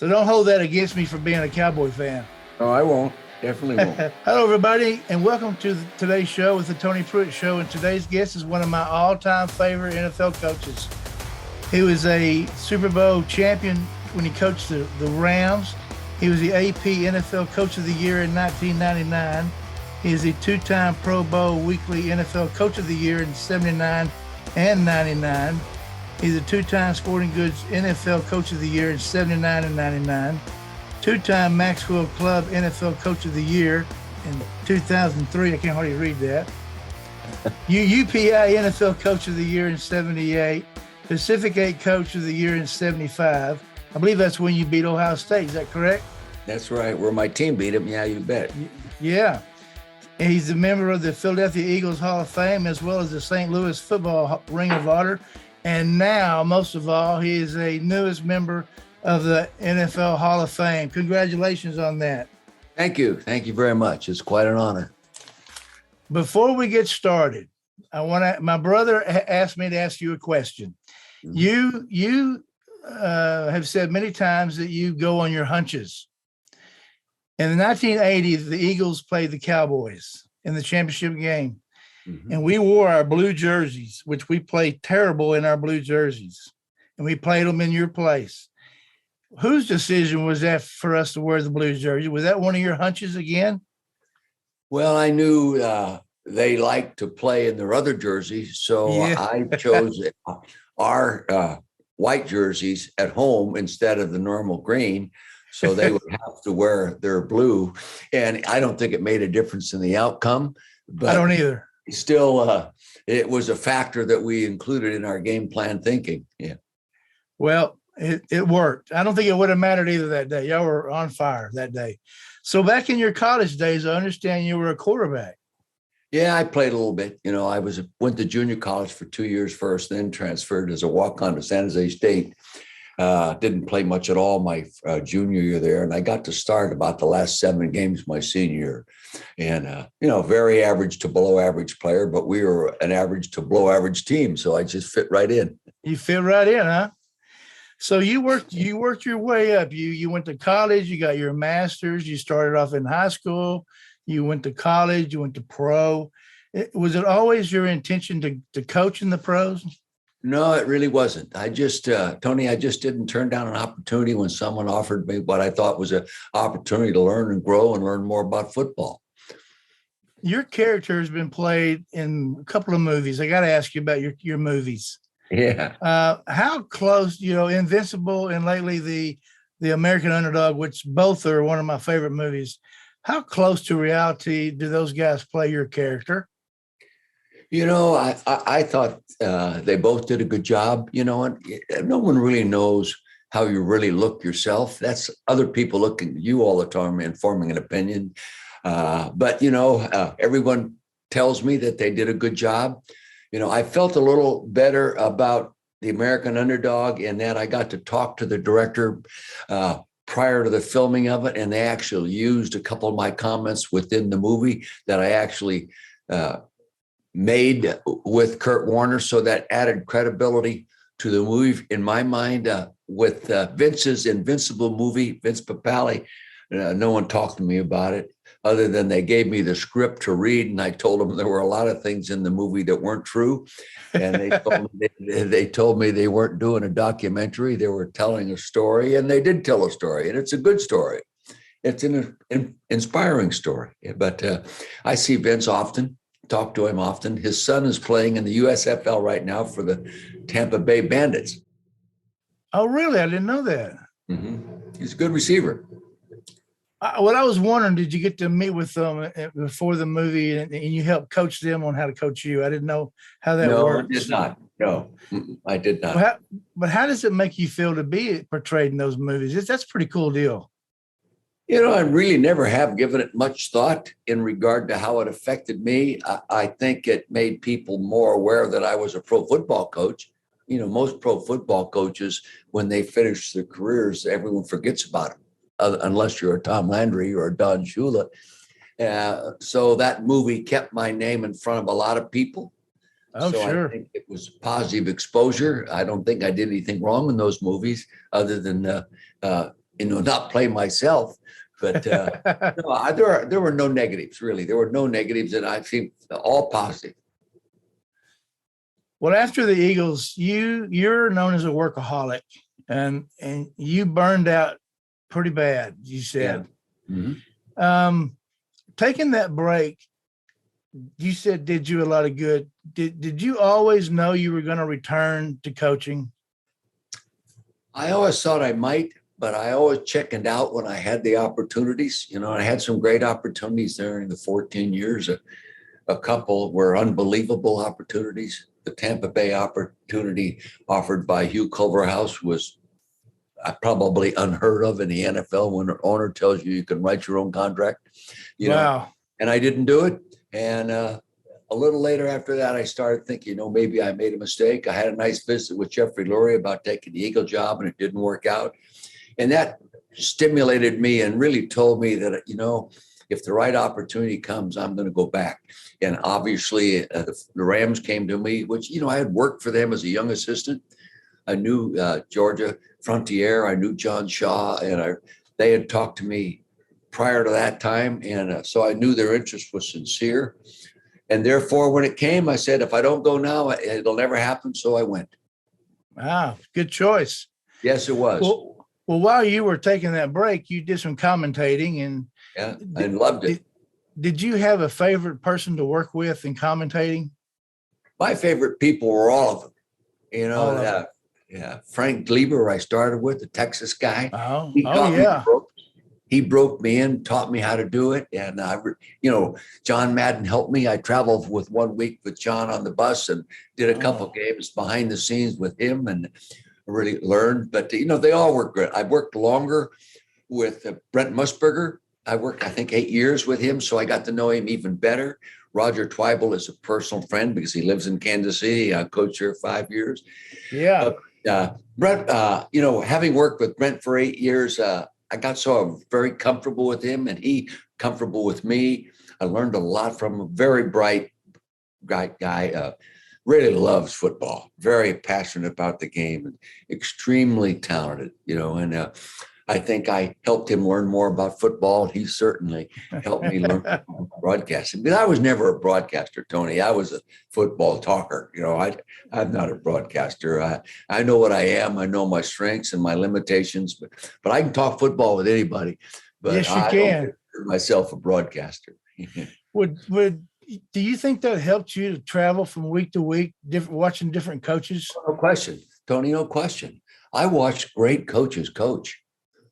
So don't hold that against me for being a Cowboy fan. No, I won't. Definitely won't. Hello, everybody, and welcome to today's show with the Tony Pruitt Show. And today's guest is one of my all-time favorite NFL coaches. He was a Super Bowl champion when he coached the Rams. He was the AP NFL Coach of the Year in 1999. He is a two-time Pro Bowl Weekly NFL Coach of the Year in 79 and 99. He's a two-time Sporting Goods NFL Coach of the Year in 79 and 99. Two-time Maxwell Club NFL Coach of the Year in 2003. I can't hardly read that. UPI NFL Coach of the Year in 78. Pacific 8 Coach of the Year in 75. I believe that's when you beat Ohio State. Is that correct? That's right. Where my team beat him. Yeah, you bet. Yeah. And he's a member of the Philadelphia Eagles Hall of Fame, as well as the St. Louis Football Ring of Honor. And now, most of all, he is a newest member of the NFL Hall of Fame. Congratulations on that. Thank you. Thank you very much. It's quite an honor. Before we get started, my brother asked me to ask you a question. Mm-hmm. You have said many times that you go on your hunches. In the 1980s, the Eagles played the Cowboys in the championship game. Mm-hmm. And we wore our blue jerseys, which we played terrible in our blue jerseys. And we played them in your place. Whose decision was that for us to wear the blue jersey? Was that one of your hunches again? Well, I knew they liked to play in their other jerseys. So yeah. I chose our white jerseys at home instead of the normal green. So they would have to wear their blue. And I don't think it made a difference in the outcome. But I don't either. Still, it was a factor that we included in our game plan thinking. Yeah. Well, it worked. I don't think it would have mattered either that day. Y'all were on fire that day. So back in your college days, I understand you were a quarterback. Yeah, I played a little bit. You know, went to junior college for 2 years first, then transferred as a walk-on to San Jose State. Didn't play much at all my junior year there. And I got to start about the last 7 games my senior year. And, very average to below average player, but we were an average to below average team. So I just fit right in. You fit right in, huh? So you worked your way up. You went to college, you got your master's, you started off in high school, you went to college, you went to pro. Was it always your intention to coach in the pros? No, it really wasn't. Tony, I just didn't turn down an opportunity when someone offered me what I thought was an opportunity to learn and grow and learn more about football. Your character has been played in a couple of movies. I got to ask you about your movies. Yeah. How close, Invincible and lately the American Underdog, which both are one of my favorite movies. How close to reality do those guys play your character? I thought they both did a good job. No one really knows how you really look yourself. That's other people looking at you all the time and forming an opinion. But everyone tells me that they did a good job. I felt a little better about the American Underdog in that I got to talk to the director prior to the filming of it. And they actually used a couple of my comments within the movie that I actually made with Kurt Warner. So that added credibility to the movie in my mind. With Vince's Invincible movie, Vince Papale, no one talked to me about it other than they gave me the script to read. And I told them there were a lot of things in the movie that weren't true. And they told me they weren't doing a documentary. They were telling a story, and they did tell a story, and it's a good story. It's an inspiring story. But I see Vince often. Talk to him often. His son is playing in the USFL right now for the Tampa Bay Bandits. Oh, really? I didn't know that. Mm-hmm. He's a good receiver. What I was wondering, did you get to meet with them before the movie and you helped coach them on how to coach you? I didn't know how that works. No, I did not. No, I did not. But how does it make you feel to be portrayed in those movies? That's a pretty cool deal. I really never have given it much thought in regard to how it affected me. I think it made people more aware that I was a pro football coach. Most pro football coaches, when they finish their careers, everyone forgets about them, unless you're a Tom Landry or a Don Shula. So that movie kept my name in front of a lot of people. Oh, so sure. I think it was positive exposure. I don't think I did anything wrong in those movies other than not play myself. But no, there were no negatives, really. There were no negatives, and I think all positive. Well, after the Eagles, you're known as a workaholic, and you burned out pretty bad, you said. Yeah. Mm-hmm. Taking that break, you said did you a lot of good. Did you always know you were going to return to coaching? I always thought I might, but I always chickened out when I had the opportunities. I had some great opportunities there in the 14 years. A couple were unbelievable opportunities. The Tampa Bay opportunity offered by Hugh Culverhouse was probably unheard of in the NFL when an owner tells you can write your own contract. Wow. And I didn't do it. And a little later after that, I started thinking, maybe I made a mistake. I had a nice visit with Jeffrey Lurie about taking the Eagle job, and it didn't work out. And that stimulated me and really told me that, if the right opportunity comes, I'm going to go back. And obviously, the Rams came to me, which, I had worked for them as a young assistant. I knew Georgia Frontier. I knew John Shaw, and they had talked to me prior to that time. And so I knew their interest was sincere. And therefore, when it came, I said, if I don't go now, it'll never happen. So I went. Wow, good choice. Yes, it was. Well, while you were taking that break, you did some commentating, and I loved it. Did you have a favorite person to work with in commentating? My favorite people were all of them. Frank Gleber, I started with, the Texas guy. Oh, yeah. He broke me in, taught me how to do it. And, John Madden helped me. I traveled with 1 week with John on the bus and did a couple games behind the scenes with him and really learned. But, they all work good. I worked longer with Brent Musburger. I worked, I think, 8 years with him. So I got to know him even better. Roger Twibel is a personal friend because he lives in Kansas City. I coached here 5 years. Yeah. Brent, having worked with Brent for 8 years, I got so very comfortable with him and he comfortable with me. I learned a lot from him. Very bright guy, really loves football, very passionate about the game and extremely talented, and I think I helped him learn more about football. He certainly helped me learn broadcasting. But I was never a broadcaster, Tony. I was a football talker. I'm not a broadcaster. I know what I am. I know my strengths and my limitations, but I can talk football with anybody. But yes, you I can. don't consider myself a broadcaster. Do you think that helped you to travel from week to week, watching different coaches? No question, Tony. No question. I watched great coaches coach.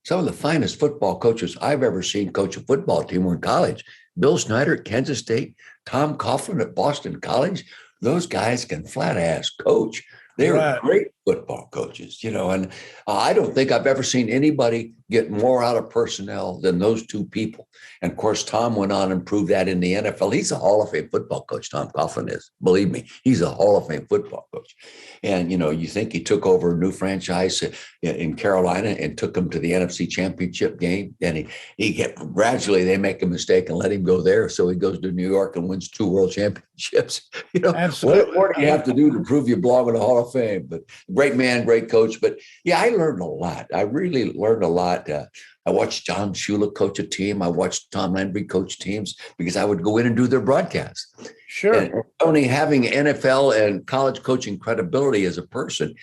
Some of the finest football coaches I've ever seen coach a football team were in college. Bill Snyder at Kansas State, Tom Coughlin at Boston College. Those guys can flat ass coach. They were great football coaches, and I don't think I've ever seen anybody get more out of personnel than those two people. And of course, Tom went on and proved that in the NFL. He's a Hall of Fame football coach. Tom Coughlin is, believe me, he's a Hall of Fame football coach. And, you think he took over a new franchise in Carolina and took them to the NFC Championship game. And he kept gradually, they make a mistake and let him go there. So he goes to New York and wins 2 world championships. Absolutely. What do you have to do to prove you belong in the Hall of Fame? But great man, great coach. But yeah, I learned a lot. I really learned a lot. I watched John Shula coach a team. I watched Tom Landry coach teams because I would go in and do their broadcasts. Sure. And only having NFL and college coaching credibility as a person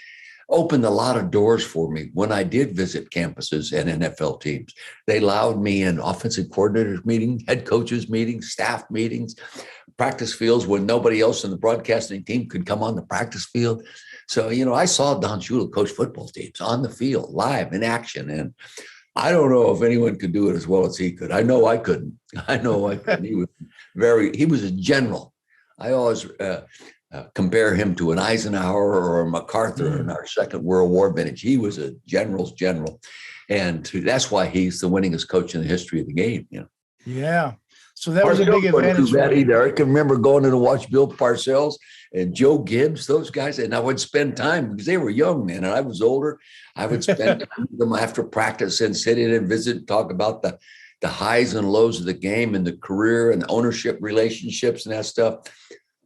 opened a lot of doors for me when I did visit campuses and NFL teams. They allowed me in offensive coordinators meetings, head coaches meetings, staff meetings, practice fields when nobody else in the broadcasting team could come on the practice field. So, I saw Don Shula coach football teams on the field, live in action. And I don't know if anyone could do it as well as he could. I know I couldn't. He was a general. I always compare him to an Eisenhower or a MacArthur in our Second World War vintage. He was a general's general. And that's why he's the winningest coach in the history of the game. Yeah. So that was a big advantage. I can remember going in to watch Bill Parcells and Joe Gibbs, those guys, and I would spend time because they were young men and I was older. I would spend time with them after practice and sit in and visit and talk about the highs and lows of the game and the career and the ownership relationships and that stuff.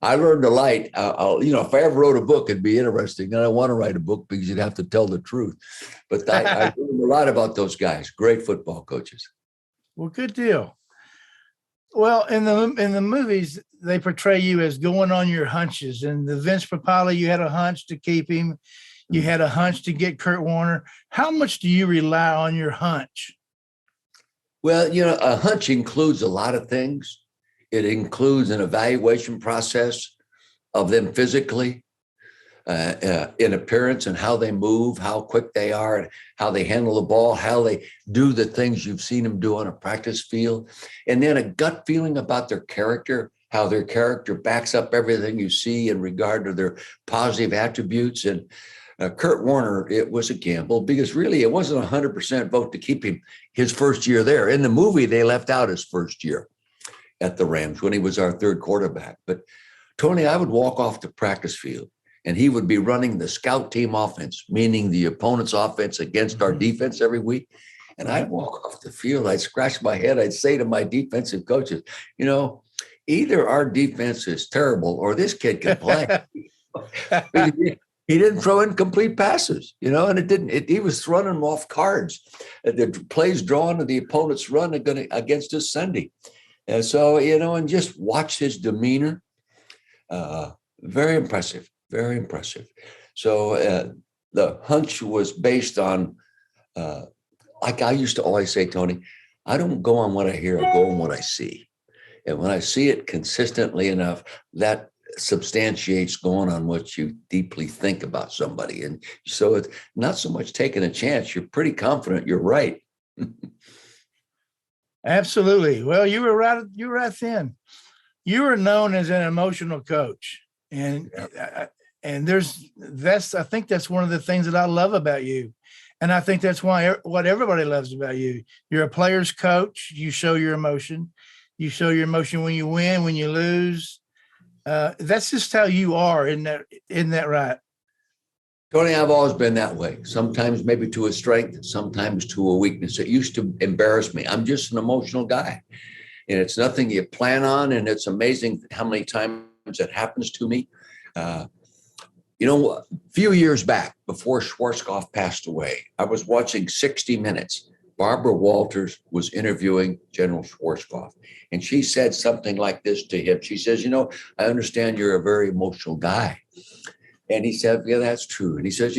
I learned a lot. If I ever wrote a book, it'd be interesting. And I want to write a book because you'd have to tell the truth. But I learned a lot about those guys. Great football coaches. Well, good deal. Well, in the movies, they portray you as going on your hunches. And the Vince Papale, you had a hunch to keep him. You had a hunch to get Kurt Warner. How much do you rely on your hunch? Well, a hunch includes a lot of things. It includes an evaluation process of them physically, in appearance and how they move, how quick they are, and how they handle the ball, how they do the things you've seen them do on a practice field. And then a gut feeling about their character, how their character backs up everything you see in regard to their positive attributes. And Kurt Warner, it was a gamble because really it wasn't a 100% vote to keep him his first year there. In the movie, they left out his first year at the Rams when he was our third quarterback. But Tony, I would walk off the practice field and he would be running the scout team offense, meaning the opponent's offense against our defense every week. And I'd walk off the field, I'd scratch my head, I'd say to my defensive coaches, either our defense is terrible or this kid can play. He didn't throw incomplete passes, and he was throwing them off cards. The plays drawn to the opponent's run against us Sunday. And so, and just watch his demeanor. Very impressive, very impressive. So the hunch was based on, like I used to always say, Tony, I don't go on what I hear, I go on what I see. And when I see it consistently enough, that substantiates going on what you deeply think about somebody. And so it's not so much taking a chance. You're pretty confident you're right. Absolutely. Well, you were right then. You were known as an emotional coach. And I think that's one of the things that I love about you. And I think that's what everybody loves about you. You're a player's coach. You show your emotion. You show your emotion when you win, when you lose. That's just how you are. Isn't that right? Tony, I've always been that way. Sometimes maybe to a strength, sometimes to a weakness. It used to embarrass me. I'm just an emotional guy. And it's nothing you plan on. And it's amazing how many times it happens to me. A few years back, before Schwarzkopf passed away, I was watching 60 Minutes. Barbara Walters was interviewing General Schwarzkopf, and she said something like this to him. She says, I understand you're a very emotional guy. And he said, yeah, that's true. And he says,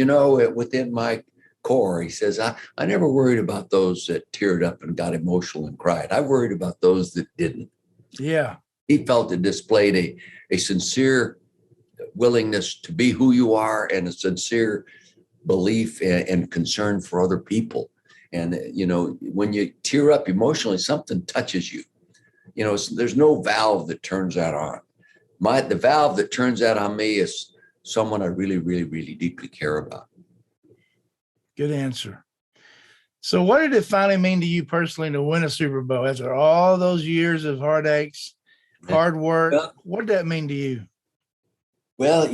within my core, he says, I never worried about those that teared up and got emotional and cried. I worried about those that didn't. Yeah. He felt it displayed a sincere willingness to be who you are and a sincere belief and concern for other people. And, when you tear up emotionally, something touches you. There's no valve that turns that on. The valve that turns that on me is someone I really, really, really deeply care about. Good answer. So what did it finally mean to you personally to win a Super Bowl after all those years of heartaches, hard work? What did that mean to you? Well,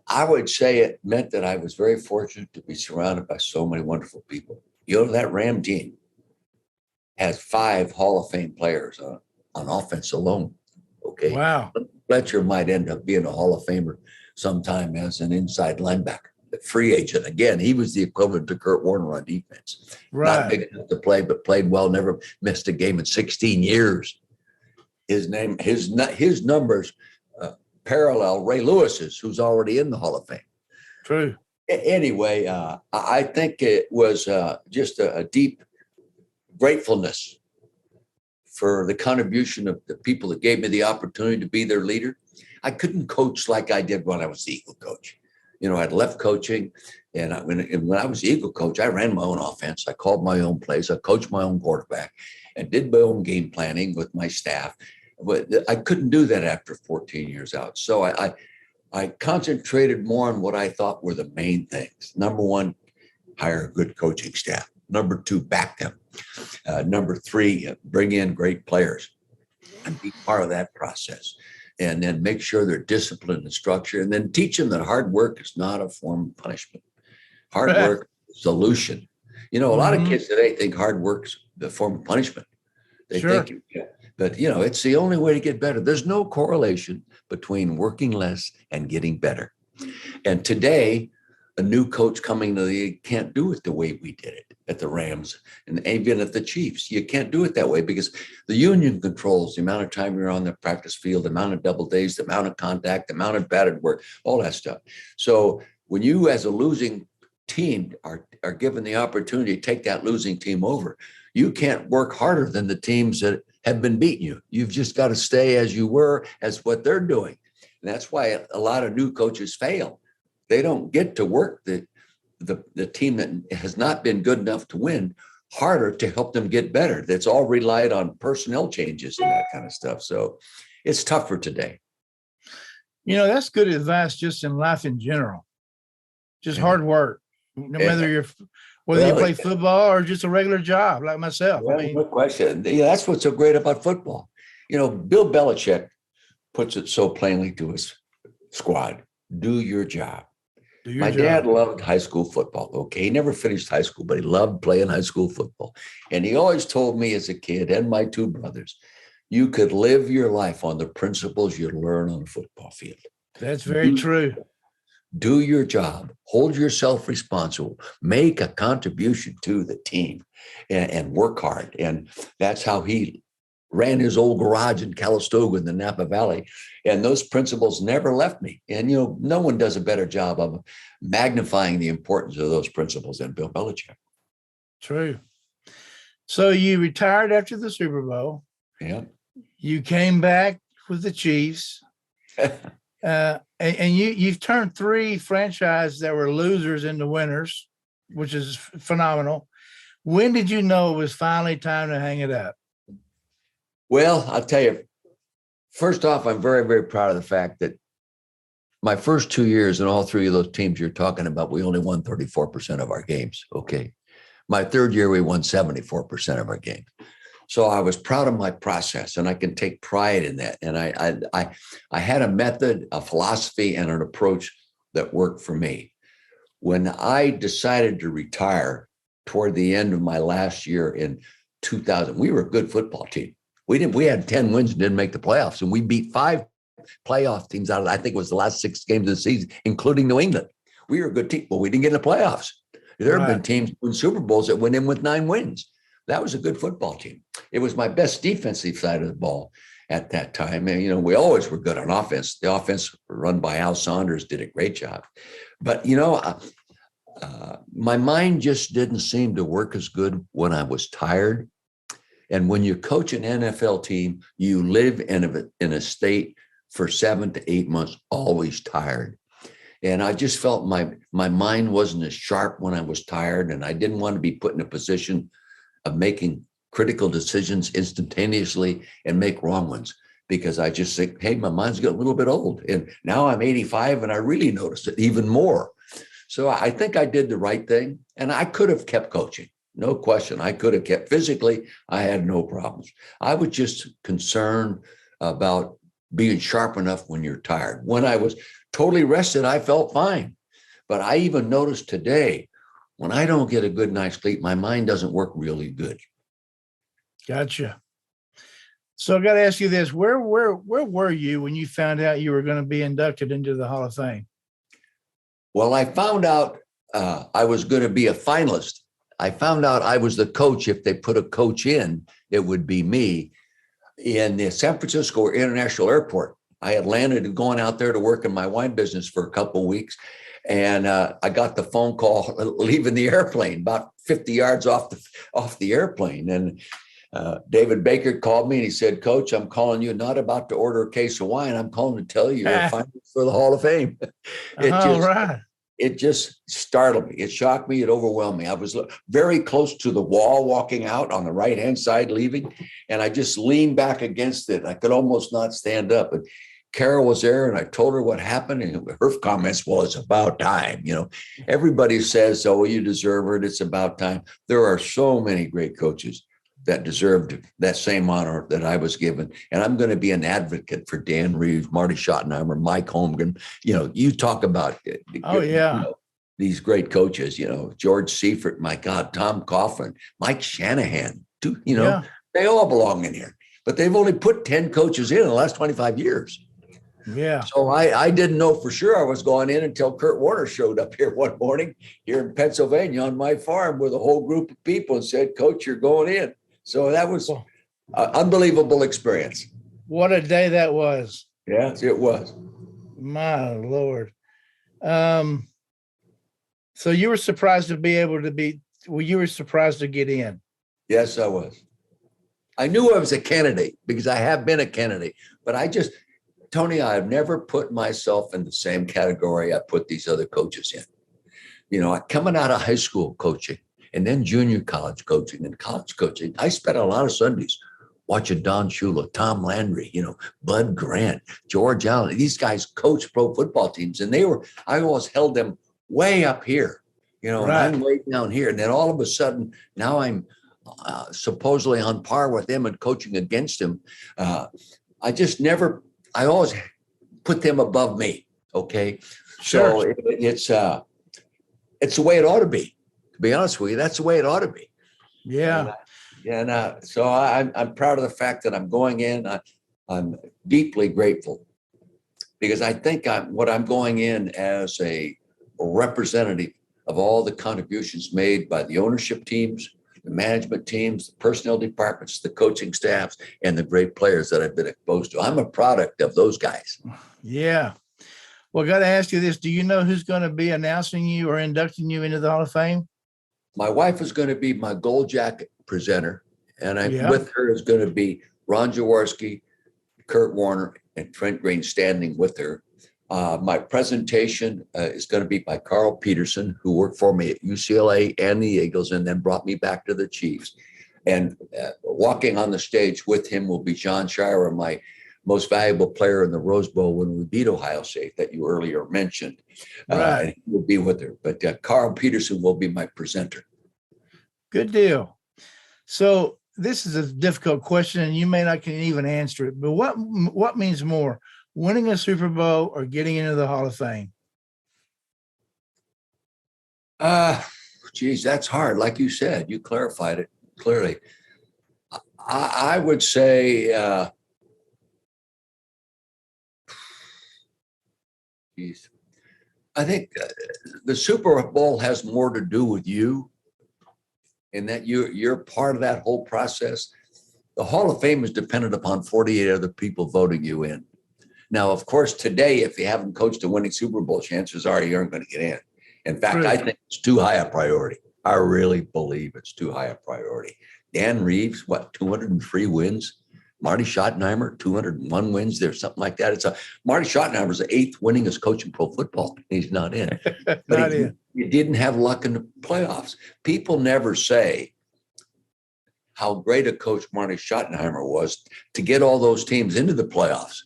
I would say it meant that I was very fortunate to be surrounded by so many wonderful people. That Ram team has 5 Hall of Fame players on offense alone. Okay. Wow. Fletcher might end up being a Hall of Famer sometime as an inside linebacker, a free agent. Again, he was the equivalent to Kurt Warner on defense. Right. Not big enough to play, but played well, never missed a game in 16 years. His numbers parallel Ray Lewis's, who's already in the Hall of Fame. True. Anyway, I think it was just a deep gratefulness for the contribution of the people that gave me the opportunity to be their leader. I couldn't coach like I did when I was the Eagle coach. I'd left coaching, and when I was the Eagle coach, I ran my own offense. I called my own plays. I coached my own quarterback and did my own game planning with my staff. But I couldn't do that after 14 years out. So I concentrated more on what I thought were the main things. Number 1, hire a good coaching staff. Number 2, back them. Number 3, bring in great players and be part of that process. And then make sure they're disciplined and structured. And then teach them that hard work is not a form of punishment. Hard work is a solution. A lot of kids today think hard work's a form of punishment. They think, but it's the only way to get better. There's no correlation between working less and getting better. And today, a new coach coming to the league can't do it the way we did it at the Rams and even at the Chiefs. You can't do it that way because the union controls the amount of time you're on the practice field, the amount of double days, the amount of contact, the amount of batted work, all that stuff. So when you as a losing team are given the opportunity to take that losing team over, you can't work harder than the teams that have been beating you. You've just got to stay as you were, as what they're doing. And that's why a lot of new coaches fail. They don't get to work the team that has not been good enough to win harder to help them get better. That's all relied on personnel changes and that kind of stuff. So it's tougher today. You know, that's good advice just in life in general. Just hard work. No matter you play football or just a regular job like myself. Well, no question. Yeah, that's what's so great about football. You know, Bill Belichick puts it so plainly to his squad: do your job. My dad loved high school football. Okay. He never finished high school, but he loved playing high school football. And he always told me as a kid and my two brothers, you could live your life on the principles you learn on a football field. That's very true. Do your job, hold yourself responsible, make a contribution to the team and work hard. And that's how he ran his old garage in Calistoga in the Napa Valley. And those principles never left me. And, you know, no one does a better job of magnifying the importance of those principles than Bill Belichick. True. So you retired after the Super Bowl. Yeah. You came back with the Chiefs. And you've turned 3 franchises that were losers into winners, which is phenomenal. When did you know it was finally time to hang it up? Well, I'll tell you, first off, I'm very, very proud of the fact that my first 2 years in all 3 of those teams you're talking about, we only won 34% of our games. Okay. My 3rd year, we won 74% of our games. So I was proud of my process, and I can take pride in that. And I had a method, a philosophy, and an approach that worked for me. When I decided to retire toward the end of my last year in 2000, we were a good football team. We had 10 wins and didn't make the playoffs, and we beat 5 playoff teams out of, I think it was the last 6 games of the season, including New England. We were a good team, but we didn't get in the playoffs. There have been teams in Super Bowls that went in with 9 wins. That was a good football team. It was my best defensive side of the ball at that time. And, you know, we always were good on offense. The offense run by Al Saunders did a great job. But, you know, my mind just didn't seem to work as good when I was tired. And when you coach an NFL team, you live in a state for 7 to 8 months, always tired. And I just felt my mind wasn't as sharp when I was tired, and I didn't want to be put in a position of making critical decisions instantaneously and make wrong ones, because I just think, hey, my mind's got a little bit old. And now I'm 85 and I really noticed it even more. So I think I did the right thing, and I could have kept coaching. No question. I could have kept physically. I had no problems. I was just concerned about being sharp enough when you're tired. When I was totally rested, I felt fine. But I even noticed today, when I don't get a good night's sleep, my mind doesn't work really good. Gotcha. So I got to ask you this: where were you when you found out you were going to be inducted into the Hall of Fame? Well, I found out I was going to be a finalist. I found out I was the coach. If they put a coach in, it would be me. In the San Francisco International Airport, I had landed and going out there to work in my wine business for a couple of weeks. And I got the phone call leaving the airplane about 50 yards off the airplane. And David Baker called me and he said, "Coach, I'm calling you not about to order a case of wine. I'm calling to tell you you're a finalist for the Hall of Fame." It just startled me. It shocked me. It overwhelmed me. I was very close to the wall walking out on the right-hand side leaving, and I just leaned back against it. I could almost not stand up. And Carol was there, and I told her what happened, and her comments, "Well, it's about time." You know, everybody says, "Oh, you deserve it. It's about time." There are so many great coaches that deserved that same honor that I was given. And I'm going to be an advocate for Dan Reeves, Marty Schottenheimer, Mike Holmgren. You know, you talk about these great coaches, you know, George Seifert, my God, Tom Coughlin, Mike Shanahan, they all belong in here. But they've only put 10 coaches in the last 25 years. Yeah. So I didn't know for sure I was going in until Kurt Warner showed up here one morning here in Pennsylvania on my farm with a whole group of people and said, Coach, you're going in. So that was an unbelievable experience. What a day that was. Yes, it was. My Lord. So you were surprised to be able to be, well, you were surprised to get in. Yes, I was. I knew I was a candidate because I have been a candidate, but Tony, I've never put myself in the same category I put these other coaches in. You know, coming out of high school coaching and then junior college coaching and college coaching, I spent a lot of Sundays watching Don Shula, Tom Landry, Bud Grant, George Allen. These guys coached pro football teams, and I always held them way up here, and I'm way down here. And then all of a sudden, now I'm supposedly on par with them and coaching against them. I always put them above me. Okay. Sure. So it's the way it ought to be be honest with you. That's the way it ought to be. Yeah. So I'm proud of the fact that I'm going in. I'm deeply grateful because I think I'm going in as a representative of all the contributions made by the ownership teams, the management teams, the personnel departments, the coaching staffs, and the great players that I've been exposed to. I'm a product of those guys. Yeah. Well, I got to ask you this. Do you know who's going to be announcing you or inducting you into the Hall of Fame? My wife is going to be my gold jacket presenter, and with her is going to be Ron Jaworski, Kurt Warner, and Trent Green standing with her. My presentation is going to be by Carl Peterson, who worked for me at UCLA and the Eagles and then brought me back to the Chiefs. And walking on the stage with him will be John Shire, my most valuable player in the Rose Bowl when we beat Ohio State that you earlier mentioned. And he will be with her. But Carl Peterson will be my presenter. Good deal. So this is a difficult question, and you may not can even answer it. But what means more, winning a Super Bowl or getting into the Hall of Fame? Geez, that's hard. Like you said, you clarified it clearly. I would say, I think the Super Bowl has more to do with you, and that you're part of that whole process. The Hall of Fame is dependent upon 48 other people voting you in. Now, of course, today, if you haven't coached a winning Super Bowl, chances are you aren't going to get in. In fact, I think it's too high a priority. I really believe it's too high a priority. Dan Reeves, 203 wins? Marty Schottenheimer, 201 wins. There's something like that. Marty Schottenheimer's the 8th winningest coach in pro football. He's not in. But he didn't have luck in the playoffs. People never say how great a coach Marty Schottenheimer was to get all those teams into the playoffs.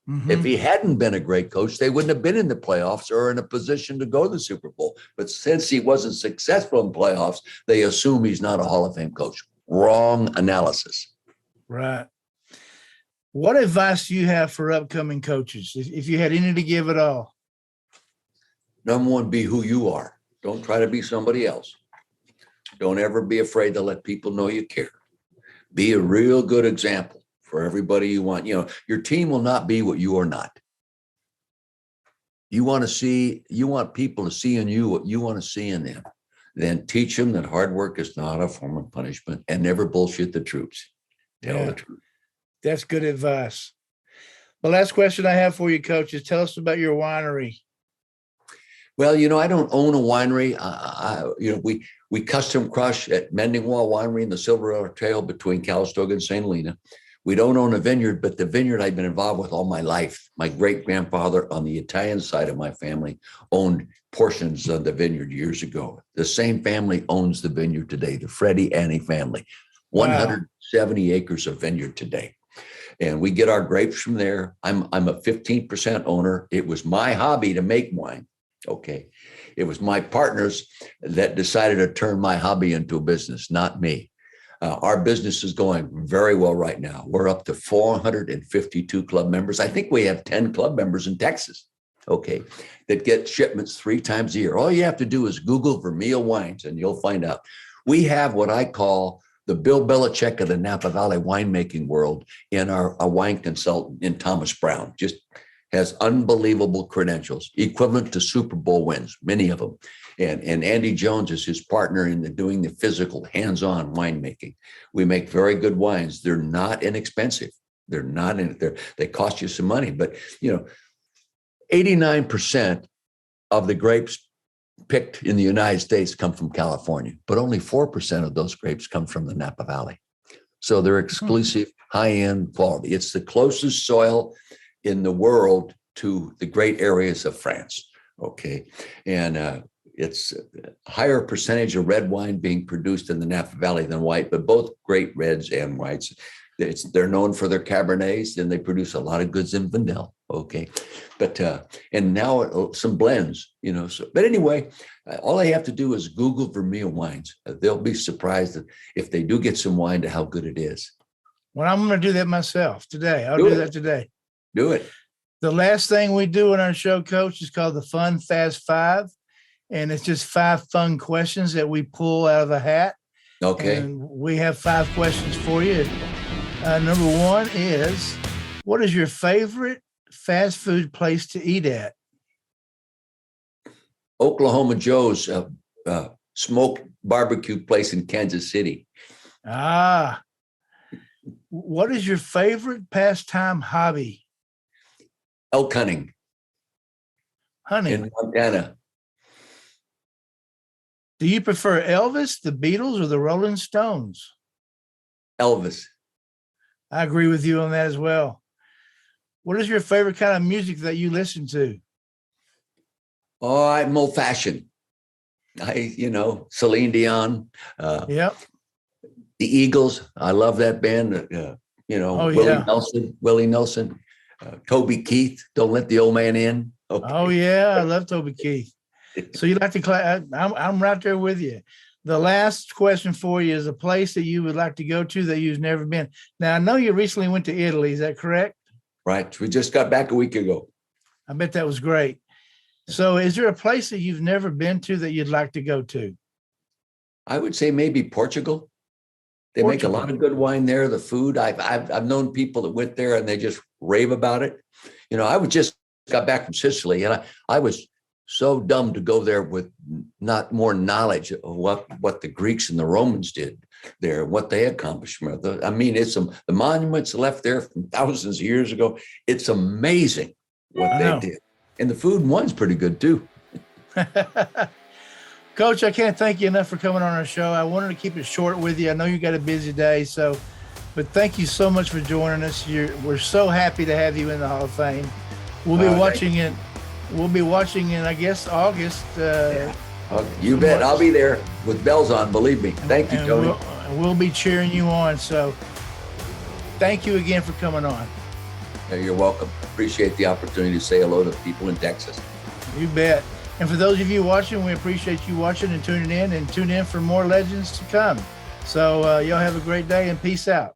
Mm-hmm. If he hadn't been a great coach, they wouldn't have been in the playoffs or in a position to go to the Super Bowl. But since he wasn't successful in playoffs, they assume he's not a Hall of Fame coach. Wrong analysis. Right. What advice do you have for upcoming coaches, if you had any to give at all? Number one, be who you are. Don't try to be somebody else. Don't ever be afraid to let people know you care. Be a real good example for everybody you want. Your team will not be what you are not. You want people to see in you what you want to see in them. Then teach them that hard work is not a form of punishment, and never bullshit the troops. Tell the truth. That's good advice. The last question I have for you, Coach, is tell us about your winery. Well, I don't own a winery. We custom crush at Mending Wall Winery in the Silver Trail between Calistoga and St. Helena. We don't own a vineyard, but the vineyard I've been involved with all my life. My great-grandfather on the Italian side of my family owned portions of the vineyard years ago. The same family owns the vineyard today, the Freddie Annie family. 170 acres of vineyard today. And we get our grapes from there. I'm a 15% owner. It was my hobby to make wine. Okay. It was my partners that decided to turn my hobby into a business, not me. Our business is going very well right now. We're up to 452 club members. I think we have 10 club members in Texas, okay, that get shipments 3 times a year. All you have to do is Google Vermeil wines and you'll find out. We have what I call the Bill Belichick of the Napa Valley winemaking world in our wine consultant in Thomas Brown. Just has unbelievable credentials, equivalent to Super Bowl wins, many of them. And Andy Jones is his partner in doing the physical, hands-on winemaking. We make very good wines. They're not inexpensive. They're not in there. They cost you some money, but 89% of the grapes picked in the United States come from California, but only 4% of those grapes come from the Napa Valley. So they're exclusive, high-end quality. It's the closest soil in the world to the great areas of France. Okay. And it's a higher percentage of red wine being produced in the Napa Valley than white, but both great reds and whites. They're known for their Cabernets, and they produce a lot of goods in Vanille. Okay. But, and now some blends, but anyway, all I have to do is Google Vermeil wines. They'll be surprised if they do get some wine to how good it is. Well, I'm going to do that myself today. I'll do that today. Do it. The last thing we do in our show, Coach, is called the Fun Fast Five. And it's just 5 fun questions that we pull out of a hat. Okay. And we have 5 questions for you. Number 1 is, what is your favorite fast food place to eat at? Oklahoma Joe's smoked barbecue place in Kansas City. What is your favorite pastime hobby? Elk hunting. Hunting. In Montana. Do you prefer Elvis, the Beatles, or the Rolling Stones? Elvis. I agree with you on that as well. What is your favorite kind of music that you listen to? Oh, I'm old fashioned. Celine Dion. Yep. The Eagles. I love that band. Willie Nelson. Toby Keith. Don't Let the Old Man In. Okay. Oh yeah, I love Toby Keith. So you like to I'm right there with you. The last question for you is a place that you would like to go to that you've never been. Now, I know you recently went to Italy. Is that correct? Right. We just got back a week ago. I bet that was great. So is there a place that you've never been to that you'd like to go to? I would say maybe Portugal. They make a lot of good wine there. The food, I've known people that went there and they just rave about it. I just got back from Sicily, and I was so dumb to go there with not more knowledge of what the Greeks and the Romans did there, what they accomplished. It's the monuments left there from thousands of years ago. It's amazing what they did. And the food and wine's pretty good too. Coach, I can't thank you enough for coming on our show. I wanted to keep it short with you. I know you got a busy day, but thank you so much for joining us. We're so happy to have you in the Hall of Fame. We'll be watching it. We'll be watching in, I guess, August. You bet. I'll be there with bells on, believe me. Thank you, Tony. We'll be cheering you on. So thank you again for coming on. You're welcome. Appreciate the opportunity to say hello to people in Texas. You bet. And for those of you watching, we appreciate you watching and tuning in, and tune in for more legends to come. So y'all have a great day and peace out.